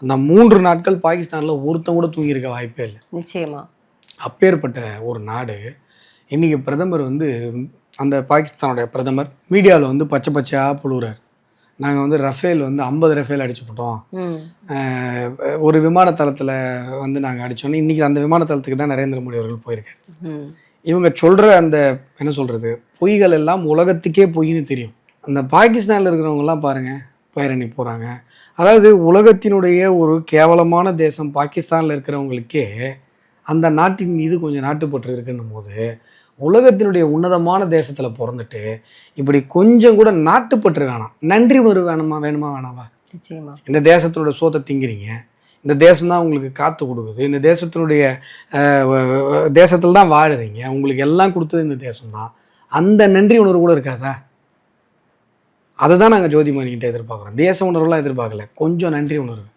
அந்த 3 நாட்கள் பாகிஸ்தானில் ஒருத்தன் கூட தூங்கியிருக்க வாய்ப்பே இல்லை. நிச்சயமா. அப்பேற்பட்ட ஒரு நாடு இன்னைக்கு பிரதமர் வந்து அந்த பாகிஸ்தானுடைய பிரதமர் மீடியாவில் வந்து பச்சை பச்சையாக புழுகிறார். நாங்கள் வந்து ரஃபேல் வந்து 50 ரஃபேல் அடிச்சு போட்டோம், ஒரு விமானத்தளத்தில் வந்து நாங்கள் அடித்தோன்னே இன்றைக்கி அந்த விமானத்தளத்துக்கு தான் நரேந்திர மோடி அவர்கள் போயிருக்காரு. இவங்க சொல்கிற அந்த என்ன சொல்கிறது பொய்கள் எல்லாம் உலகத்துக்கே பொய்ன்னு தெரியும். அந்த பாகிஸ்தானில் இருக்கிறவங்கலாம் பாருங்கள் பேரணி போகிறாங்க. அதாவது உலகத்தினுடைய ஒரு கேவலமான தேசம் பாகிஸ்தானில் இருக்கிறவங்களுக்கே அந்த நாட்டின் மீது கொஞ்சம் நாட்டுப்பற்று இருக்குன்னும் போது உலகத்தினுடைய உன்னதமான தேசத்தில் பிறந்துட்டு இப்படி கொஞ்சம் கூட நாட்டுப்பற்று வேணாம், நன்றி உணர்வு வேணுமா வேணாவா? நிச்சயமா. இந்த தேசத்தினோட சோத்தை திங்கிறீங்க, இந்த தேசம் தான் உங்களுக்கு காத்து கொடுக்குது, இந்த தேசத்தினுடைய தேசத்தில் தான் வாழுறீங்க, உங்களுக்கு எல்லாம் கொடுத்தது இந்த தேசம்தான், அந்த நன்றி உணர்வு கூட இருக்காதா? அதை தான் நாங்கள் ஜோதிமணிகிட்ட எதிர்பார்க்குறோம். தேச உணர்வுலாம் எதிர்பார்க்கல, கொஞ்சம் நன்றி உணர்வு.